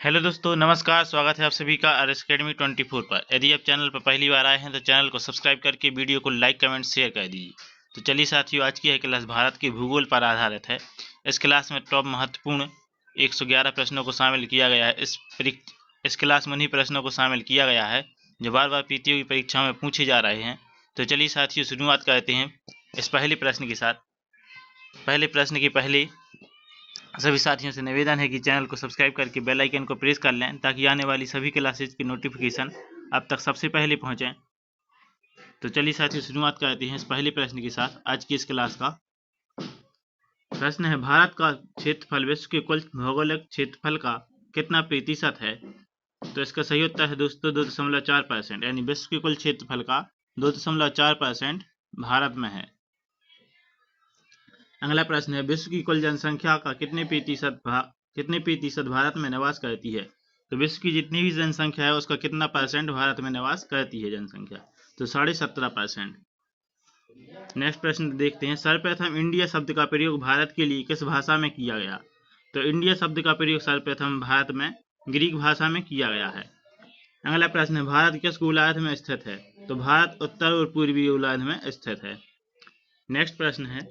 Hello दोस्तों, नमस्कार। स्वागत है आप सभी का RS Academy 24 पर। यदि आप चैनल पर पहली बार आए हैं तो चैनल को सब्सक्राइब करके वीडियो को लाइक कमेंट शेयर कर दीजिए। तो चलिए साथियों, आज की यह क्लास भारत के भूगोल पर आधारित है। इस क्लास में टॉप महत्वपूर्ण 111 प्रश्नों को शामिल किया गया है। इस क्लास में उन्हीं प्रश्नों को शामिल किया गया है जो बार बार प्रतियोगी परीक्षाओं में पूछे जा रहे हैं। तो चलिए साथियों, शुरुआत करते हैं इस पहले प्रश्न के साथ। पहले प्रश्न के पहले सभी साथियों से निवेदन है कि चैनल को सब्सक्राइब करके बेल आइकन को प्रेस कर लें ताकि आने वाली सभी क्लासेज की नोटिफिकेशन आप तक सबसे पहले पहुंचे। तो चलिए साथियों, शुरुआत करते हैं इस पहले प्रश्न के साथ। आज की इस क्लास का प्रश्न है, भारत का क्षेत्रफल विश्व के कुल भौगोलिक क्षेत्रफल का कितना प्रतिशत है? तो इसका सही उत्तर है दोस्तों 2.4%, यानी विश्व के कुल क्षेत्रफल का 2.4% भारत में है। अगला प्रश्न है, विश्व की कुल जनसंख्या का कितने प्रतिशत भारत में निवास करती है? तो विश्व की जितनी भी जनसंख्या है उसका कितना परसेंट भारत में निवास करती है जनसंख्या? तो 17.5%। नेक्स्ट प्रश्न देखते हैं, सर्वप्रथम इंडिया शब्द का प्रयोग भारत के लिए किस भाषा में किया गया? तो इंडिया शब्द का प्रयोग सर्वप्रथम भारत में ग्रीक भाषा में किया गया है। अगला प्रश्न है, भारत किस गोलार्ध में स्थित है? तो भारत उत्तर और पूर्वी गोलार्ध में स्थित है। नेक्स्ट प्रश्न है,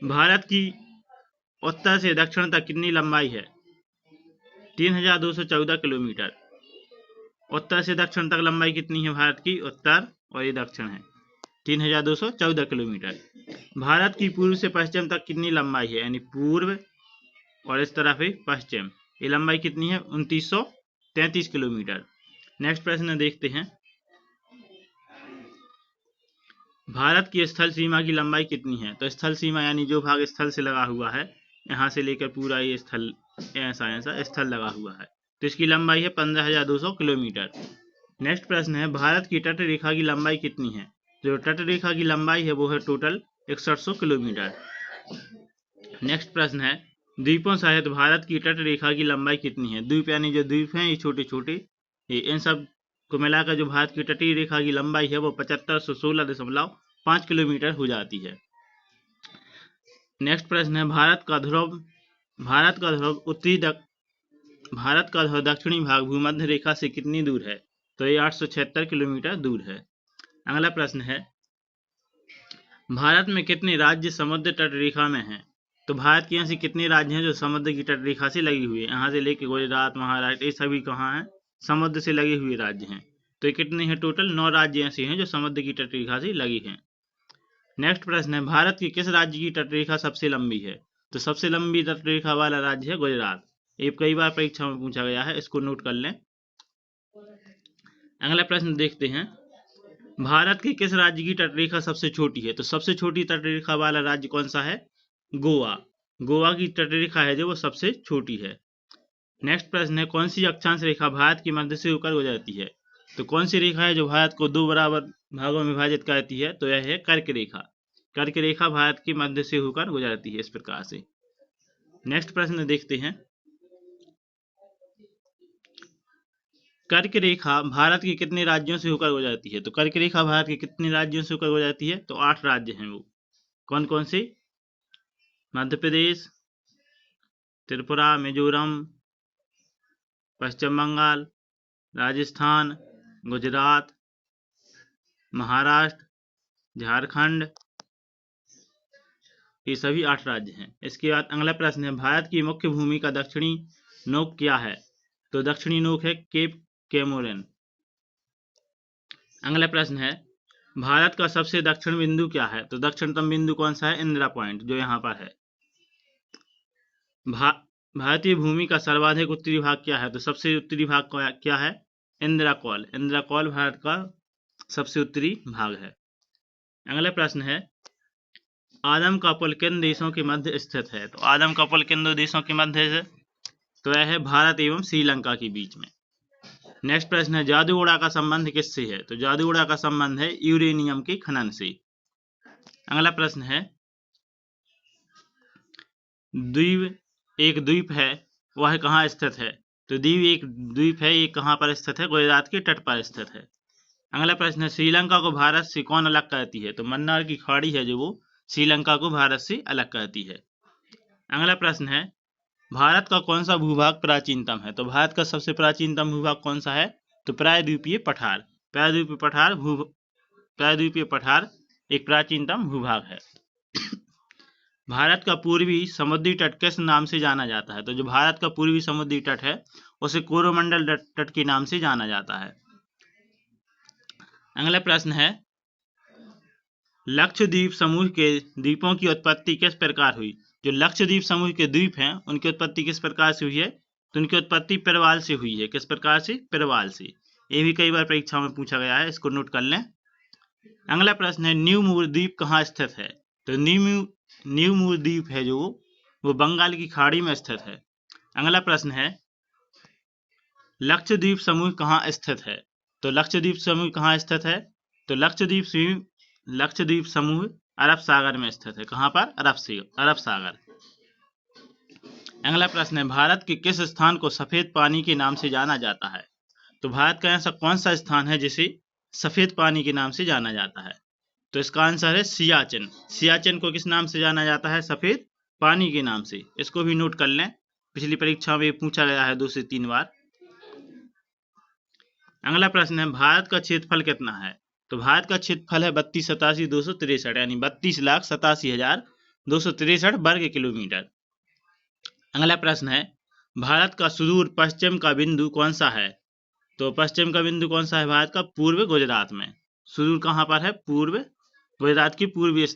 भारत की उत्तर से दक्षिण तक कितनी लंबाई है? 3214 किलोमीटर। उत्तर से दक्षिण तक लंबाई कितनी है भारत की? उत्तर और ये दक्षिण है, 3214 किलोमीटर। भारत की पूर्व से पश्चिम तक कितनी लंबाई है? यानी पूर्व और इस तरफ है पश्चिम, ये लंबाई कितनी है? 2933 किलोमीटर। नेक्स्ट प्रश्न देखते हैं, भारत की स्थल सीमा की लंबाई कितनी है? तो स्थल सीमा यानी जो भाग स्थल से लगा हुआ है, यहाँ से लेकर पूरा ये स्थल ऐसा स्थल लगा हुआ है, तो इसकी लंबाई है 15,200 किलोमीटर। नेक्स्ट प्रश्न है, भारत की तट रेखा की लंबाई कितनी है? जो तट रेखा की लंबाई है वो है टोटल 6100 किलोमीटर। नेक्स्ट प्रश्न है, द्वीपों सहित भारत की तट रेखा की लंबाई कितनी है? द्वीप यानी जो द्वीप हैं ये छोटे छोटे, इन सब को मिलाकर जो भारत की तटीय रेखा की लंबाई है वो 7516.5 किलोमीटर हो जाती है। नेक्स्ट प्रश्न है, भारत का ध्रुव दक्षिणी भाग भूमध्य रेखा से कितनी दूर है? तो ये 876 किलोमीटर दूर है। अगला प्रश्न है, भारत में कितने राज्य समुद्र तट रेखा में हैं? तो भारत के ऐसे कितने राज्य हैं जो समुद्र की तट रेखा से लगी हुई है? यहाँ से लेके गुजरात, महाराष्ट्र, ये सभी कहाँ हैं? समुद्र से लगे हुए राज्य हैं। तो ये कितने हैं? टोटल 9 राज्य ऐसे हैं जो समुद्र की तट रेखा से लगी हैं। नेक्स्ट प्रश्न है, भारत की किस राज्य की तट रेखा सबसे लंबी है? तो सबसे लंबी तट रेखा वाला राज्य है गुजरात। ये कई बार परीक्षा में पूछा गया है, इसको नोट कर लें। अगला प्रश्न देखते हैं, भारत के किस राज्य की तट रेखा सबसे छोटी है? तो सबसे छोटी तट रेखा वाला राज्य कौन सा है? गोवा। गोवा की तट रेखा है जो वो सबसे छोटी है। नेक्स्ट प्रश्न है, कौन सी अक्षांश रेखा भारत के मध्य से होकर गुजरती है? तो कौन सी रेखा है जो भारत को 2 बराबर भागों में विभाजित करती है? तो यह है कर्क रेखा। कर्क रेखा भारत के मध्य से होकर गुजरती है इस प्रकार से। नेक्स्ट प्रश्न देखते हैं, कर्क रेखा भारत के कितने राज्यों से होकर गुजरती है? तो कर्क रेखा भारत के कितने राज्यों से होकर गुजरती है? तो 8 राज्य हैं। वो कौन कौन से? मध्य प्रदेश, त्रिपुरा, मिजोरम, पश्चिम बंगाल, राजस्थान, गुजरात, महाराष्ट्र, झारखंड, ये सभी 8 राज्य हैं। इसके बाद अगला प्रश्न है, भारत की मुख्य भूमि का दक्षिणी नोक क्या है? तो दक्षिणी नोक है केप कैमोरेन। अगला प्रश्न है, भारत का सबसे दक्षिण बिंदु क्या है? तो दक्षिणतम बिंदु कौन सा है? इंदिरा पॉइंट, जो यहाँ पर है। भारतीय भूमि का सर्वाधिक उत्तरी भाग क्या है? तो सबसे उत्तरी भाग क्या है? इंदिरा कॉल। इंदिरा कॉल भारत का सबसे उत्तरी भाग है। अगला प्रश्न है, आदम का पुल किन देशों के मध्य स्थित है? तो आदम का पुल किन 2 देशों के मध्य है? तो यह है भारत एवं श्रीलंका के बीच में। नेक्स्ट प्रश्न है, जादूगोड़ा का संबंध किससे है? तो जादूगोड़ा का संबंध है यूरेनियम के खनन से। अगला प्रश्न है, एक द्वीप है, वह कहाँ स्थित है? तो एक द्वीप है, ये कहाँ पर स्थित है? गुजरात के तट पर स्थित है। अगला प्रश्न है, श्रीलंका को भारत से कौन अलग करती है? तो मन्नार की खाड़ी है जो वो श्रीलंका को भारत से अलग करती है। अगला प्रश्न है, भारत का कौन सा भूभाग प्राचीनतम है? तो भारत का सबसे प्राचीनतम भूभाग कौन सा है? तो प्रायद्वीपीय पठार। प्रायद्वीपीय पठार एक प्राचीनतम भूभाग है। भारत का पूर्वी समुद्री तट किस नाम से जाना जाता है? तो जो भारत का पूर्वी समुद्री तट है उसे कोरोमंडल तट के नाम से जाना जाता है। अगला प्रश्न है, लक्षद्वीप समूह के द्वीपों की उत्पत्ति किस प्रकार हुई? जो लक्षद्वीप समूह के द्वीप हैं उनकी उत्पत्ति किस प्रकार से हुई है? तो उनकी उत्पत्ति प्रवाल से हुई है। किस प्रकार से? प्रवाल से। ये भी कई बार परीक्षाओं में पूछा गया है, इसको नोट कर लें। अगला प्रश्न है, न्यू मूर द्वीप कहाँ स्थित है? तो न्यू मूर द्वीप है जो वो बंगाल की खाड़ी में स्थित है। अगला प्रश्न है, लक्षद्वीप समूह कहाँ स्थित है? तो लक्षद्वीप समूह कहाँ स्थित है? तो लक्षद्वीप समूह अरब सागर में स्थित है। कहाँ पर? अरब सागर। अगला प्रश्न है, भारत के किस स्थान को सफेद पानी के नाम से जाना जाता है? तो भारत का ऐसा कौन सा स्थान है जिसे सफेद पानी के नाम से जाना जाता है? तो इसका आंसर है सियाचिन। सियाचिन को किस नाम से जाना जाता है? सफेद पानी के नाम से। इसको भी नोट कर लें, पिछली परीक्षा में पूछा गया है 2 से 3 बार। अगला प्रश्न है, भारत का क्षेत्रफल कितना है? तो भारत का क्षेत्रफल है 32,87,263 यानी 32,87,263 वर्ग किलोमीटर। अगला प्रश्न है, भारत का सुदूर पश्चिम का बिंदु कौन सा है? तो पश्चिम का बिंदु कौन सा है भारत का? पूर्व गुजरात में। सुदूर कहाँ पर है? पूर्व गुजरात की पूर्वी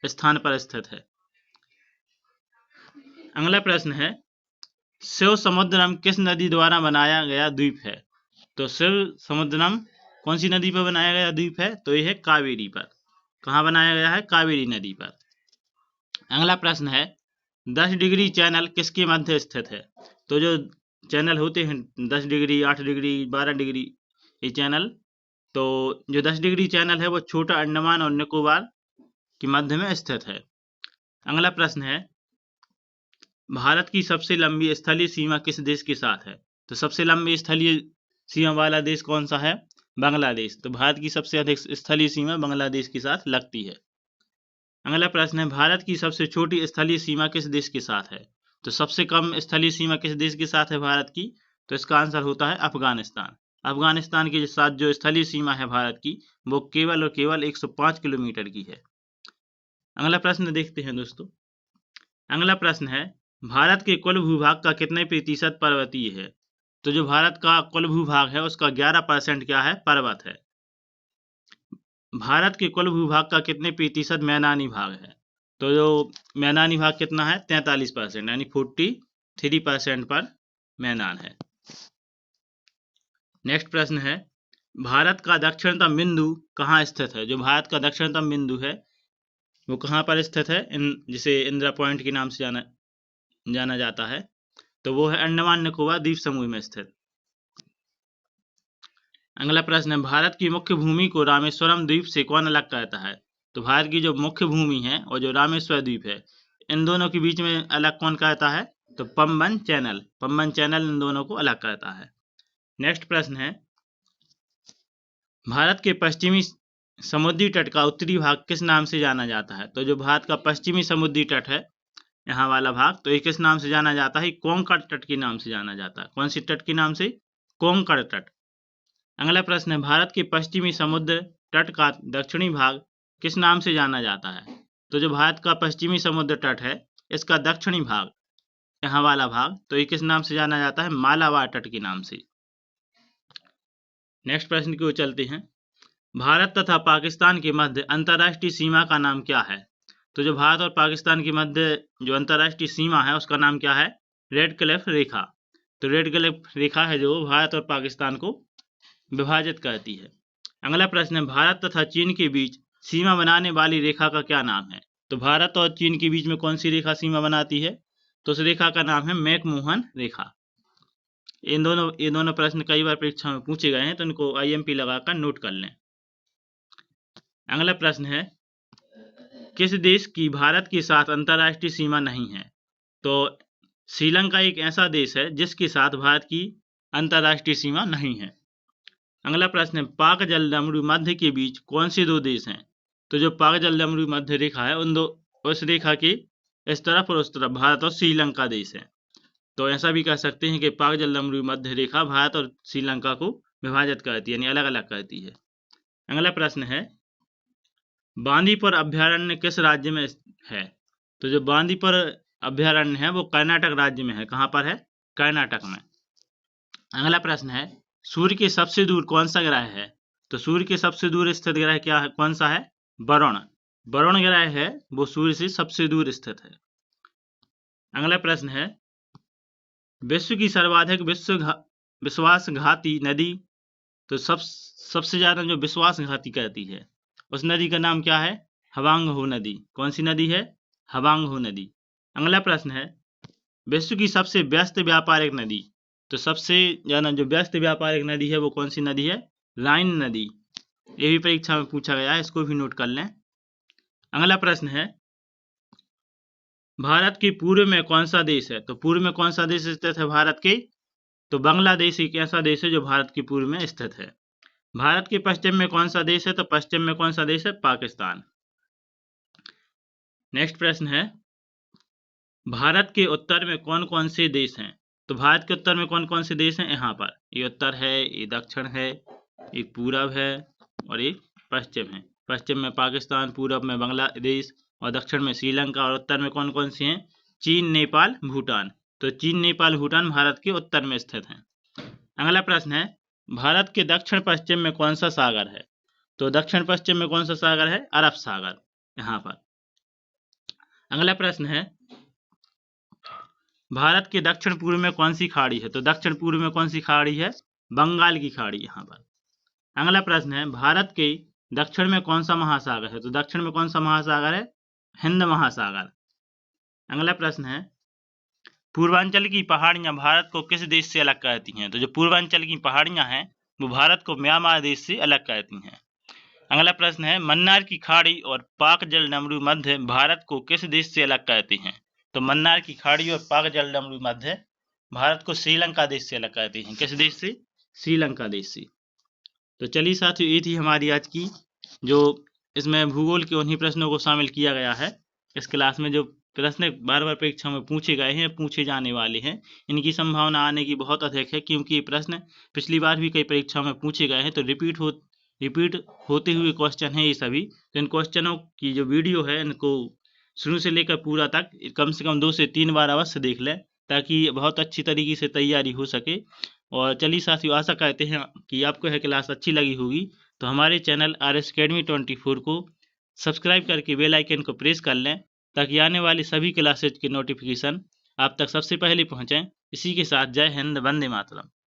स्थान पर स्थित है। अगला प्रश्न है, शिव समुद्रम किस नदी द्वारा बनाया गया द्वीप है? तो शिव समुद्रम कौन सी नदी पर बनाया गया द्वीप है? तो यह है कावेरी पर। कहाँ बनाया गया है? कावेरी नदी पर। अगला प्रश्न है, 10 डिग्री चैनल किसके मध्य स्थित है? तो जो चैनल होते हैं 10 डिग्री, 8 डिग्री, 12 डिग्री, ये चैनल, तो जो 10 डिग्री चैनल है वो छोटा अंडमान और निकोबार के मध्य में स्थित है। अगला प्रश्न है, भारत की सबसे लंबी स्थलीय सीमा किस देश के साथ है? तो सबसे लंबी स्थलीय सीमा वाला देश कौन सा है? बांग्लादेश। तो भारत की सबसे अधिक स्थलीय सीमा बांग्लादेश के साथ लगती है। अगला प्रश्न है, भारत की सबसे छोटी स्थलीय सीमा किस देश के साथ है? तो सबसे कम स्थलीय सीमा किस देश के साथ है भारत की? तो इसका आंसर होता है अफगानिस्तान। अफगानिस्तान के साथ जो स्थलीय सीमा है भारत की वो केवल और केवल 105 किलोमीटर की है। अगला प्रश्न देखते हैं दोस्तों। अगला प्रश्न है, भारत के कुल भूभाग का कितने प्रतिशत पर्वतीय है? तो जो भारत का कुल भूभाग है उसका 11% क्या है? पर्वत है। भारत के कुल भूभाग का कितने प्रतिशत मैदानी भाग है? तो जो मैदानी भाग कितना है? 43% यानी 43% पर मैदान है। नेक्स्ट प्रश्न है, भारत का दक्षिणतम बिंदु कहाँ स्थित है? जो भारत का दक्षिणतम बिंदु है वो कहाँ पर स्थित है? जिसे इंदिरा पॉइंट के नाम से जाना जाता है, तो वो है अंडमान निकोबार द्वीप समूह में स्थित। अगला प्रश्न है, भारत की मुख्य भूमि को रामेश्वरम द्वीप से कौन अलग करता है? तो भारत की जो मुख्य भूमि है और जो रामेश्वर द्वीप है इन दोनों के बीच में अलग कौन करता है? तो पंबन चैनल इन दोनों को अलग करता है। नेक्स्ट प्रश्न है, भारत के पश्चिमी समुद्री तट का उत्तरी भाग किस नाम से जाना जाता है? तो जो भारत का पश्चिमी समुद्री तट है यहाँ वाला भाग, तो ये किस नाम से जाना जाता है? कोंकण तट के नाम से जाना जाता है। कौन सी तट के नाम से? कोंकण तट। अगला प्रश्न है, भारत के पश्चिमी समुद्र तट का दक्षिणी भाग किस नाम से जाना जाता है? तो जो भारत का पश्चिमी समुद्र तट है इसका दक्षिणी भाग यहाँ वाला भाग, तो ये किस नाम से जाना जाता है? मालाबार तट के नाम से। नेक्स्ट प्रश्न की ओर चलते हैं, भारत तथा पाकिस्तान के मध्य अंतर्राष्ट्रीय सीमा का नाम क्या है? तो जो भारत और पाकिस्तान के मध्य जो अंतर्राष्ट्रीय सीमा है उसका नाम क्या है? रेड क्लिफ रेखा। तो रेड क्लिफ रेखा है जो भारत और पाकिस्तान को विभाजित करती है। अगला प्रश्न है, भारत तथा चीन के बीच सीमा बनाने वाली रेखा का क्या नाम है? तो भारत और चीन के बीच में कौन सी रेखा सीमा बनाती है? तो उस रेखा का नाम है मैकमोहन रेखा। ये दोनों प्रश्न कई बार परीक्षा में पूछे गए हैं, तो इनको IMP लगाकर नोट कर लें। अगला प्रश्न है, किस देश की भारत के साथ अंतर्राष्ट्रीय सीमा नहीं है? तो श्रीलंका एक ऐसा देश है जिसके साथ भारत की अंतर्राष्ट्रीय सीमा नहीं है। अगला प्रश्न है, पाक जलडमरू मध्य के बीच कौन से 2 देश हैं? तो जो पाक जलडमरू मध्य रेखा है उस रेखा के इस तरफ और उस तरफ भारत और श्रीलंका देश है। तो ऐसा भी कह सकते हैं कि पाक जलमरूरी मध्य रेखा भारत और श्रीलंका को विभाजित करती है, यानी अलग अलग करती है। अगला प्रश्न है, बांदीपुर अभ्यारण्य किस राज्य में है? तो जो बांदीपुर अभ्यारण्य है वो कर्नाटक राज्य में है। कहाँ पर है? कर्नाटक में। अगला प्रश्न है, सूर्य के सबसे दूर कौन सा ग्रह है? तो सूर्य के सबसे दूर स्थित ग्रह क्या है, कौन सा है? वरुण। वरुण ग्रह है वो सूर्य से सबसे दूर स्थित है। अगला प्रश्न है, विश्व की सर्वाधिक विश्वासघाती नदी, तो सबसे ज्यादा जो विश्वासघाती कहती है उस नदी का नाम क्या है? हवांगहू नदी। कौन सी नदी है? हवांगहू नदी। अगला प्रश्न है, विश्व की सबसे व्यस्त व्यापारिक नदी, तो सबसे ज्यादा जो व्यस्त व्यापारिक नदी है वो कौन सी नदी है? राइन नदी। ये भी परीक्षा में पूछा गया है, इसको भी नोट कर लें। अगला प्रश्न है, भारत के पूर्व में कौन सा देश है? तो पूर्व में कौन सा देश स्थित है भारत के? तो बांग्लादेश एक ऐसा देश है जो भारत के पूर्व में स्थित है। भारत के पश्चिम में कौन सा देश है? तो पश्चिम में कौन सा देश है? पाकिस्तान। नेक्स्ट प्रश्न है, भारत के उत्तर में कौन कौन से देश हैं? तो भारत के उत्तर में कौन कौन से देश हैं? यहाँ पर ये उत्तर है, ये दक्षिण है, एक पूरब है और एक पश्चिम है। पश्चिम में पाकिस्तान, पूरब में बांग्लादेश और दक्षिण में श्रीलंका, और उत्तर में कौन कौन सी हैं? चीन, नेपाल, भूटान। तो चीन, नेपाल, भूटान भारत के उत्तर में स्थित हैं। अगला प्रश्न है, भारत के दक्षिण पश्चिम में कौन सा सागर है? तो दक्षिण पश्चिम में कौन सा सागर है? अरब सागर, यहाँ पर। अगला प्रश्न है, भारत के दक्षिण पूर्व में कौन सी खाड़ी है? तो दक्षिण पूर्व में कौन सी खाड़ी है? बंगाल की खाड़ी, यहाँ पर। अगला प्रश्न है, भारत के दक्षिण में कौन सा महासागर है? तो दक्षिण में कौन सा महासागर है? हिंद महासागर। अगला प्रश्न है, पूर्वांचल की पहाड़ियां भारत को किस देश से अलग करती हैं? तो जो पूर्वांचल की पहाड़ियां हैं वो भारत को म्यांमार देश से अलग करती हैं। अगला प्रश्न है, मन्नार की खाड़ी और पाक जलमरूरी मध्य भारत को किस देश से अलग करती हैं? तो मन्नार की खाड़ी और पाक जलमरूरी मध्य भारत को श्रीलंका देश से अलग करती हैं। किस देश से? श्रीलंका देश से। तो चलिए साथियों, ये थी हमारी आज की, जो इसमें भूगोल के उन्हीं प्रश्नों को शामिल किया गया है। इस क्लास में जो प्रश्न बार बार परीक्षा में पूछे गए हैं, पूछे जाने वाले हैं, इनकी संभावना आने की बहुत अधिक है, क्योंकि ये प्रश्न पिछली बार भी कई परीक्षाओं में पूछे गए हैं। तो रिपीट होते हुए क्वेश्चन है ये सभी। तो इन क्वेश्चनों की जो वीडियो है इनको शुरू से लेकर पूरा तक कम से कम 2 से 3 बार अवश्य देख लें, ताकि बहुत अच्छी तरीके से तैयारी हो सके। और चलिए साथियों, आशा करते हैं कि आपको यह क्लास अच्छी लगी होगी। तो हमारे चैनल RS Academy 24 को सब्सक्राइब करके बेल आइकन को प्रेस कर लें, ताकि आने वाली सभी क्लासेज के नोटिफिकेशन आप तक सबसे पहले पहुंचें। इसी के साथ जय हिंद, वंदे मातरम।